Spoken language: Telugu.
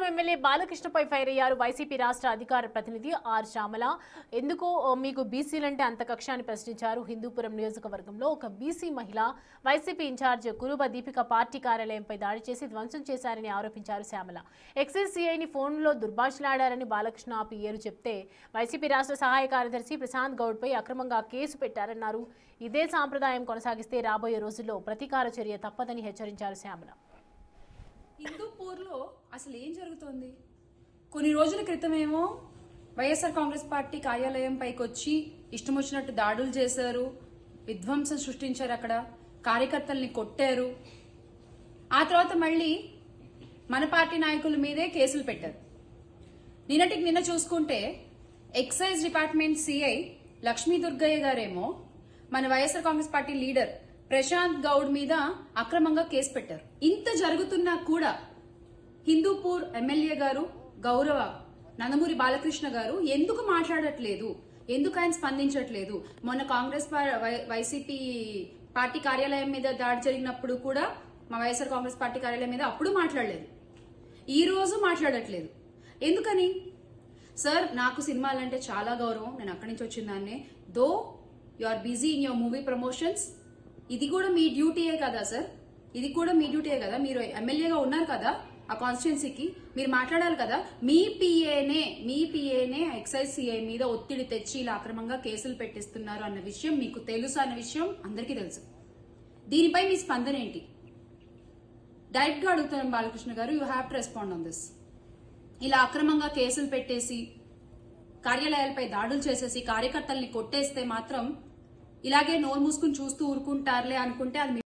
ఎమ్మెల్యే బాలకృష్ణపై ఫైర్ అయ్యారు వైసీపీ రాష్ట్ర అధికార ప్రతినిధి ఆర్ శ్యామల. ఎందుకో మీకు బీసీలంటే అంత కక్ష అని ప్రశ్నించారు. హిందూపురం నియోజకవర్గంలో ఒక బీసీ మహిళ వైసీపీ ఇన్ఛార్జ్ కురుబ దీపిక పార్టీ కార్యాలయంపై దాడి చేసి ధ్వంసం చేశారని ఆరోపించారు శ్యామల. ఎక్సైజ్ సీఐని ఫోన్లో దుర్భాషలాడారని బాలకృష్ణ పిఏలు చెప్తే వైసీపీ రాష్ట్ర సహాయ కార్యదర్శి ప్రశాంత్ గౌడ్పై అక్రమంగా కేసు పెట్టారన్నారు. ఇదే సాంప్రదాయం కొనసాగిస్తే రాబోయే రోజుల్లో ప్రతీకార చర్య తప్పదని హెచ్చరించారు శ్యామల. హిందూపూర్లో అసలు ఏం జరుగుతోంది? కొన్ని రోజుల క్రితమేమో వైఎస్ఆర్ కాంగ్రెస్ పార్టీ కార్యాలయం పైకి వచ్చి ఇష్టం వచ్చినట్టు దాడులు చేశారు, విధ్వంసం సృష్టించారు, అక్కడ కార్యకర్తల్ని కొట్టారు. ఆ తర్వాత మళ్ళీ మన పార్టీ నాయకుల మీదే కేసులు పెట్టారు. నిన్నటికి నిన్న చూసుకుంటే excise department CI Lakshmi Durgaiah గారేమో మన వైఎస్ఆర్ కాంగ్రెస్ పార్టీ లీడర్ ప్రశాంత్ గౌడ్ మీద అక్రమంగా కేసు పెట్టారు. ఇంత జరుగుతున్నా కూడా హిందూపూర్ ఎమ్మెల్యే గారు గౌరవ నందమూరి బాలకృష్ణ గారు ఎందుకు మాట్లాడట్లేదు, ఎందుకు ఆయన స్పందించట్లేదు? మొన్న కాంగ్రెస్ వైసీపీ పార్టీ కార్యాలయం మీద దాడి జరిగినప్పుడు కూడా మా వైఎస్ఆర్ కాంగ్రెస్ పార్టీ కార్యాలయం మీద అప్పుడు మాట్లాడలేదు, ఈ రోజు మాట్లాడట్లేదు. ఎందుకని? సార్, నాకు సినిమాలంటే చాలా గౌరవం, నేను అక్కడి నుంచి వచ్చిన దాన్నే. Though you are busy in your movie promotions, ఇది కూడా మీ డ్యూటీయే కదా సార్, ఇది కూడా మీ డ్యూటీయే కదా. మీరు ఎమ్మెల్యేగా ఉన్నారు కదా ఆ కాన్స్టిట్యున్సీకి, మీరు మాట్లాడాలి కదా. మీ పిఏనే ఎక్సైజ్ సిఐ మీద ఒత్తిడి తెచ్చి ఇలా అక్రమంగా కేసులు పెట్టిస్తున్నారు అన్న విషయం మీకు తెలుసు, అన్న విషయం అందరికీ తెలుసు. దీనిపై మీ స్పందన ఏంటి? డైరెక్ట్ గా అడుగుతాను బాలకృష్ణ గారు, you have to respond on this. ఇలా అక్రమంగా కేసులు పెట్టేసి కార్యాలయాలపై దాడులు చేసేసి కార్యకర్తల్ని కొట్టేస్తే మాత్రం ఇలాగే నోరు మూసుకుని చూస్తూ ఊరుకుంటారులే అనుకుంటే అది